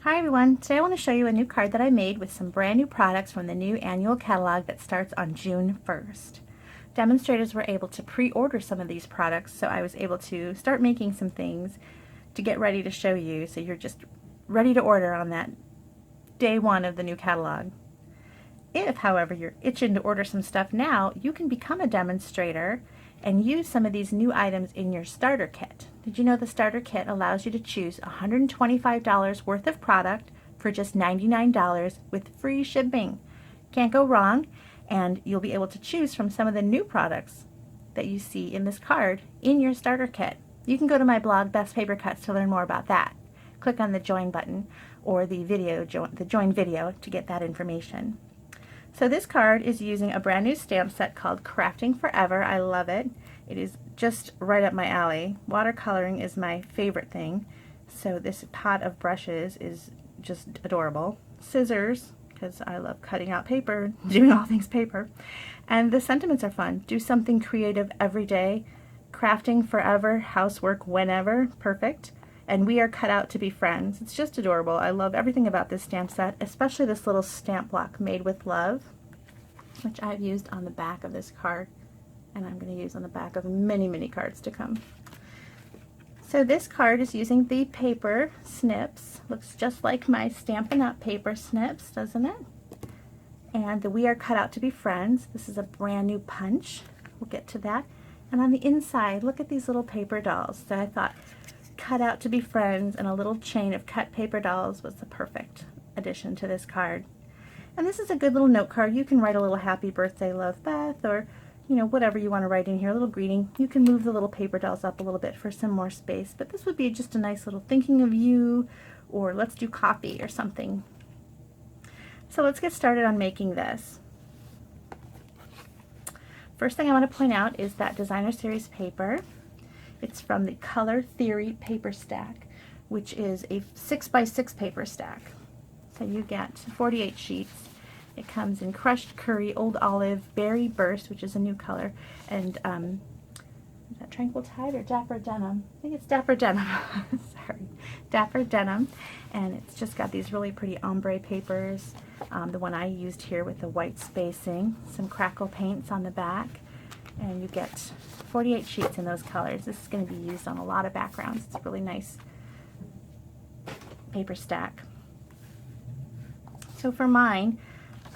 Hi everyone, today I want to show you a new card that I made with some brand new products from the new annual catalog that starts on June 1st. Demonstrators were able to pre-order some of these products, so I was able to start making some things to get ready to show you, so you're just ready to order on that day one of the new catalog. If, however, you're itching to order some stuff now, you can become a demonstrator and use some of these new items in your starter kit. Did you know the starter kit allows you to choose $125 worth of product for just $99 with free shipping? Can't go wrong, and you'll be able to choose from some of the new products that you see in this card in your starter kit. You can go to my blog, Beth's Paper Cuts, to learn more about that. Click on the join button or the join video to get that information. So this card is using a brand new stamp set called Crafting Forever. I love it. It is just right up my alley. Watercoloring is my favorite thing. So this pot of brushes is just adorable. Scissors, because I love cutting out paper, doing all things paper. And the sentiments are fun. Do something creative every day. Crafting forever, housework whenever, perfect. And we are cut out to be friends. It's just adorable. I love everything about this stamp set, especially this little stamp block made with love, which I've used on the back of this card, and I'm going to use on the back of many, many cards to come. So this card is using the paper snips. Looks just like my Stampin' Up paper snips, doesn't it? And the We Are Cut Out to Be Friends. This is a brand new punch. We'll get to that. And on the inside, look at these little paper dolls. So I thought cut out to be friends and a little chain of cut paper dolls was the perfect addition to this card. And this is a good little note card. You can write a little happy birthday, love Beth, or whatever you want to write in here, a little greeting. You can move the little paper dolls up a little bit for some more space, but this would be just a nice little thinking of you, or let's do coffee or something. So let's get started on making this. First thing I want to point out is that designer series paper. It's from the Color Theory paper stack, which is a 6x6 paper stack. So you get 48 sheets. It comes in Crushed Curry, Old Olive, Berry Burst, which is a new color, and is that Tranquil Tide or Dapper Denim? I think it's Dapper Denim. Sorry, Dapper Denim. And it's just got these really pretty ombre papers. The one I used here with the white spacing, some crackle paints on the back, and you get 48 sheets in those colors. This is going to be used on a lot of backgrounds. It's a really nice paper stack. So for mine,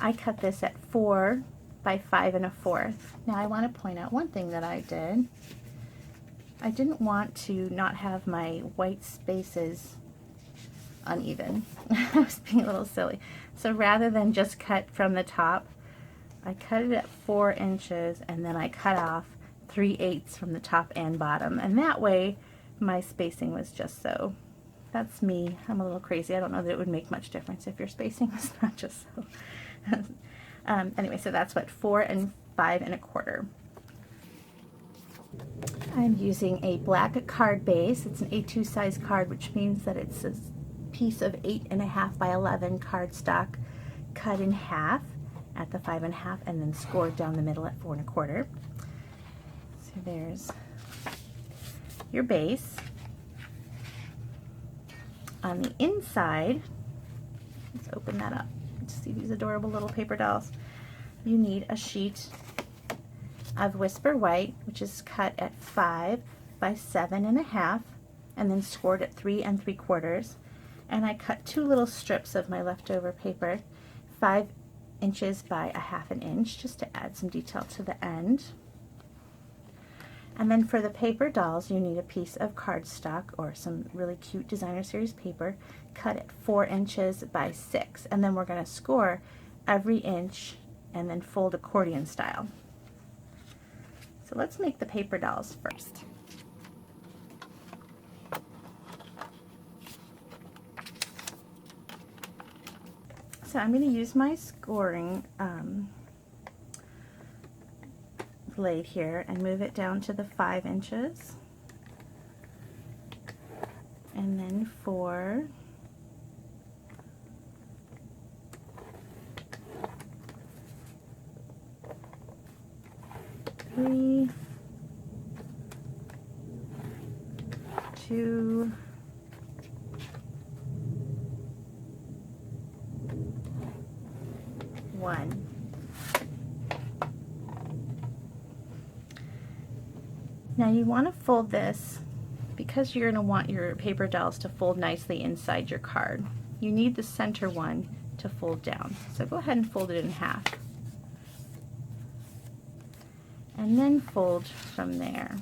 I cut this at 4 by 5 1/4. Now I want to point out one thing that I did. I didn't want to not have my white spaces uneven. I was being a little silly. So rather than just cut from the top, I cut it at 4 inches and then I cut off 3/8 from the top and bottom, and that way my spacing was just so. That's me. I'm a little crazy. I don't know that it would make much difference if your spacing was not just so. Anyway, so that's what 4 and 5 1/4. I'm using a black card base. It's an A2 size card, which means that it's a piece of 8.5 by 11 cardstock cut in half at the 5 1/2 and then scored down the middle at 4 1/4. So there's your base. On the inside, let's open that up to see these adorable little paper dolls. You need a sheet of Whisper White, which is cut at 5 by 7 1/2 and then scored at 3 3/4. And I cut 2 little strips of my leftover paper, 5 inches by 1/2 inch, just to add some detail to the end. And then for the paper dolls, you need a piece of cardstock or some really cute designer series paper cut at 4 inches by 6. And then we're going to score every inch and then fold accordion style. So let's make the paper dolls first. So I'm going to use my scoring blade here and move it down to the 5 inches, and then 4, 3, 2, one. Now you want to fold this because you're going to want your paper dowels to fold nicely inside your card. You need the center one to fold down. So go ahead and fold it in half. And then fold from there.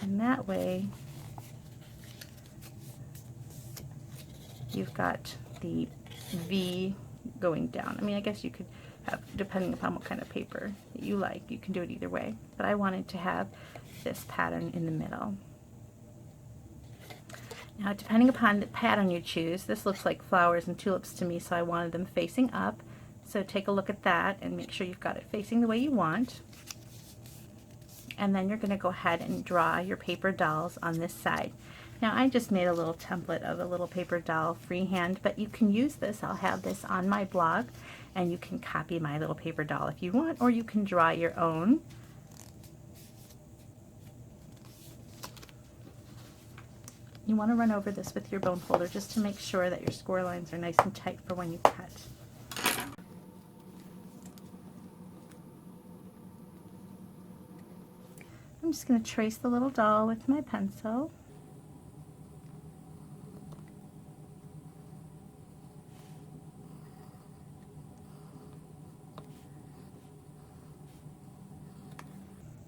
And that way you've got the V going down. I mean, I guess you could have, depending upon what kind of paper that you like, you can do it either way. But I wanted to have this pattern in the middle. Now, depending upon the pattern you choose, this looks like flowers and tulips to me, so I wanted them facing up. So take a look at that and make sure you've got it facing the way you want. And then you're going to go ahead and draw your paper dolls on this side. Now I just made a little template of a little paper doll freehand, but you can use this. I'll have this on my blog and you can copy my little paper doll if you want, or you can draw your own. You want to run over this with your bone folder just to make sure that your score lines are nice and tight for when you cut. I'm just going to trace the little doll with my pencil.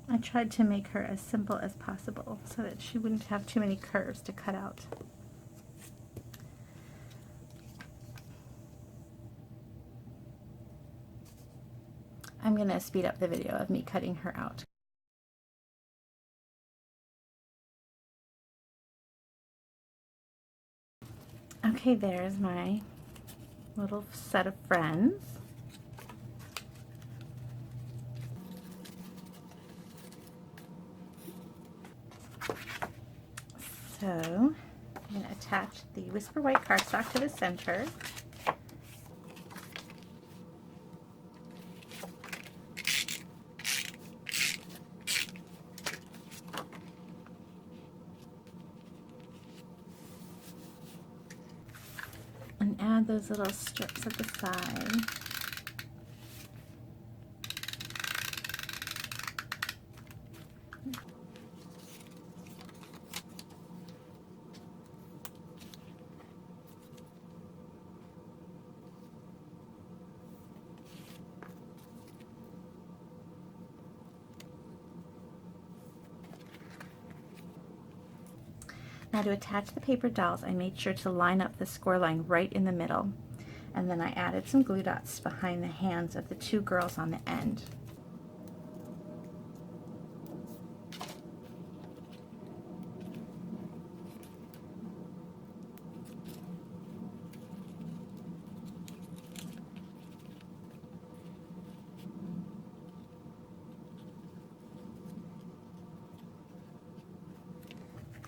I tried to make her as simple as possible so that she wouldn't have too many curves to cut out. I'm going to speed up the video of me cutting her out. Okay, there's my little set of friends. So I'm going to attach the Whisper White cardstock to the center. And add those little strips at the side. Now to attach the paper dolls, I made sure to line up the score line right in the middle. And then I added some glue dots behind the hands of the two girls on the end.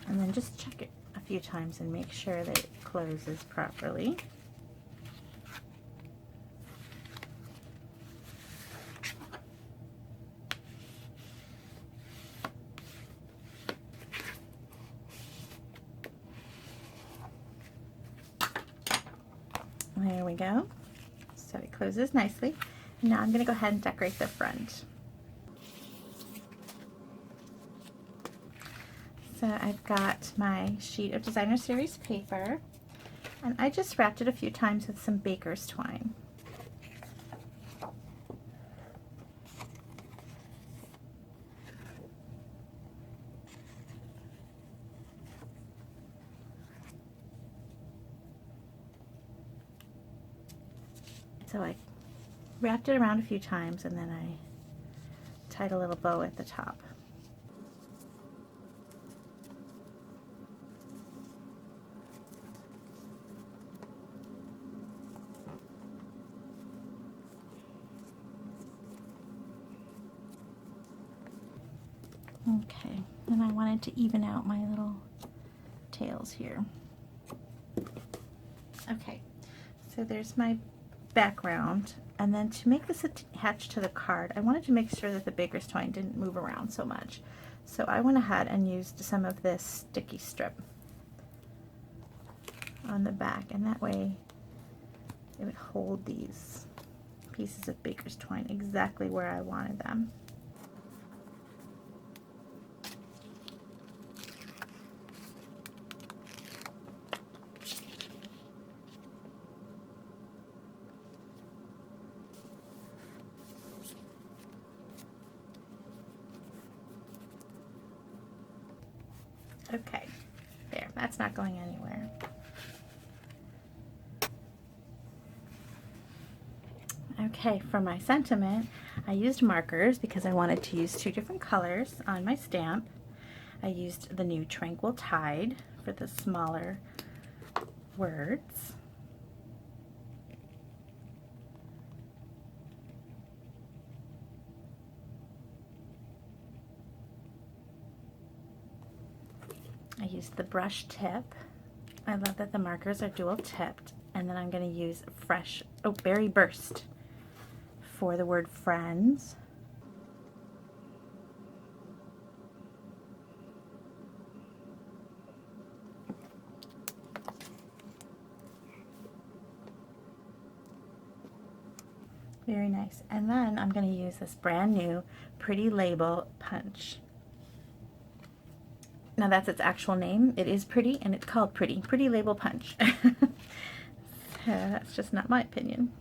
And then just check it a few times and make sure that it closes properly. There we go. So it closes nicely. And now I'm going to go ahead and decorate the front. So I've got my sheet of Designer Series paper, and I just wrapped it a few times with some baker's twine. So I wrapped it around a few times and then I tied a little bow at the top. Okay, and I wanted to even out my little tails here. Okay, so there's my background, and then to make this attached to the card, I wanted to make sure that the baker's twine didn't move around so much. So I went ahead and used some of this sticky strip on the back, and that way it would hold these pieces of baker's twine exactly where I wanted them. Okay, there, that's not going anywhere. Okay, for my sentiment, I used markers because I wanted to use 2 different colors on my stamp. I used the new Tranquil Tide for the smaller words. I used the brush tip. I love that the markers are dual tipped. And then I'm going to use fresh, Berry Burst for the word friends. Very nice. And then I'm going to use this brand new Pretty Label Punch. Now that's its actual name. It is pretty and it's called Pretty Label Punch. So that's just not my opinion.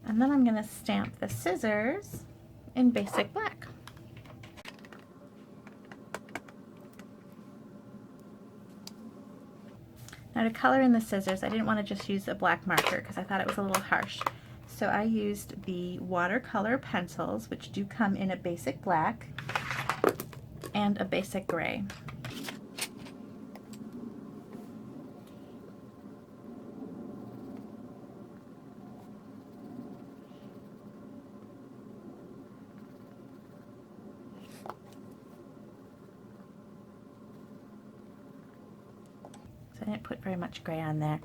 And then I'm going to stamp the scissors in basic black. Now to color in the scissors, I didn't want to just use a black marker because I thought it was a little harsh. So I used the watercolor pencils, which do come in a basic black and a basic gray. I didn't put very much gray on there.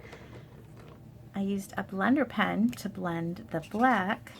I used a blender pen to blend the black.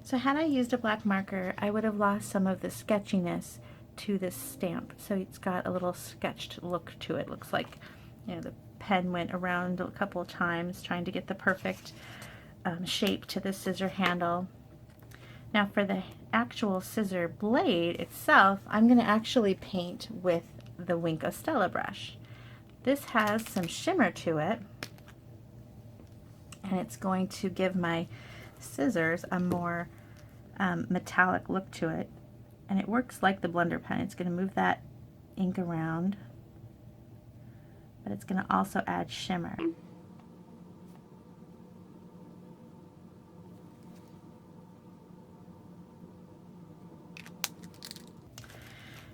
So had I used a black marker, I would have lost some of the sketchiness to this stamp. So it's got a little sketched look to it. Looks like, you know, the pen went around a couple of times trying to get the perfect shape to the scissor handle. Now for the actual scissor blade itself, I'm going to actually paint with the Wink of Stella brush. This has some shimmer to it, and it's going to give my scissors a more metallic look to it, and it works like the blender pen. It's going to move that ink around, but it's going to also add shimmer.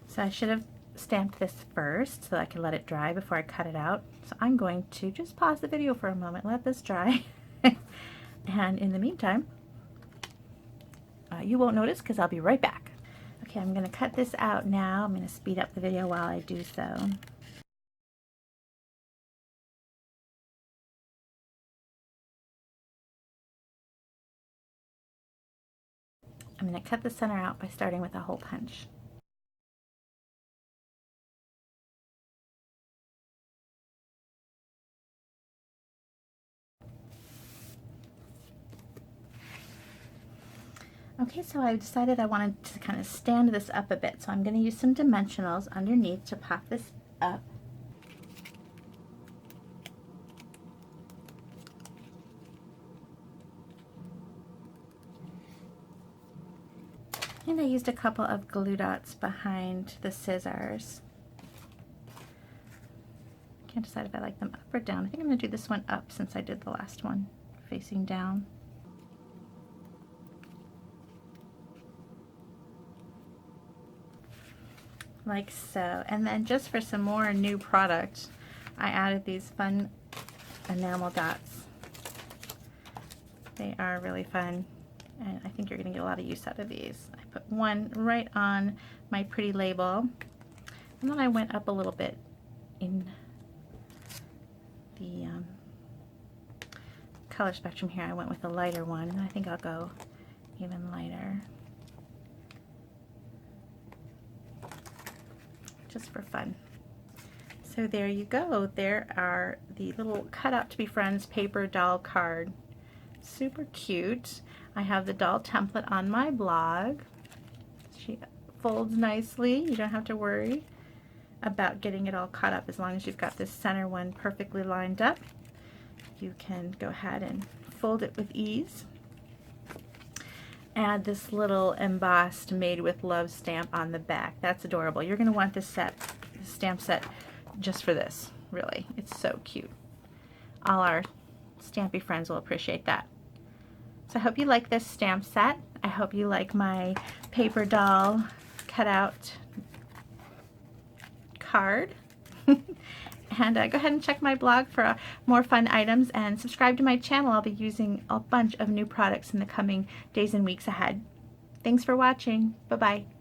So I should have stamped this first so I can let it dry before I cut it out. So I'm going to just pause the video for a moment, let this dry, and in the meantime, you won't notice because I'll be right back. Okay, I'm going to cut this out now. I'm going to speed up the video while I do so. I'm going to cut the center out by starting with a hole punch. Okay, so I decided I wanted to kind of stand this up a bit, so I'm going to use some dimensionals underneath to pop this up. And I used a couple of glue dots behind the scissors. Can't decide if I like them up or down. I think I'm going to do this one up since I did the last one facing down. Like so. And then just for some more new product, I added these fun enamel dots. They are really fun. and I think you're going to get a lot of use out of these. I put one right on my pretty label, and then I went up a little bit in the color spectrum here. I went with a lighter one, and I think I'll go even lighter, just for fun. So there you go. There are the little cut out to be friends paper doll card. Super cute. I have the doll template on my blog. She folds nicely. You don't have to worry about getting it all caught up as long as you've got this center one perfectly lined up. You can go ahead and fold it with ease. Add this little embossed made with love stamp on the back. That's adorable. You're going to want this set, this stamp set, just for this, really. It's so cute. All our stampy friends will appreciate that. So I hope you like this stamp set. I hope you like my paper doll cutout card. And go ahead and check my blog for more fun items, and subscribe to my channel. I'll be using a bunch of new products in the coming days and weeks ahead. Thanks for watching. Bye-bye.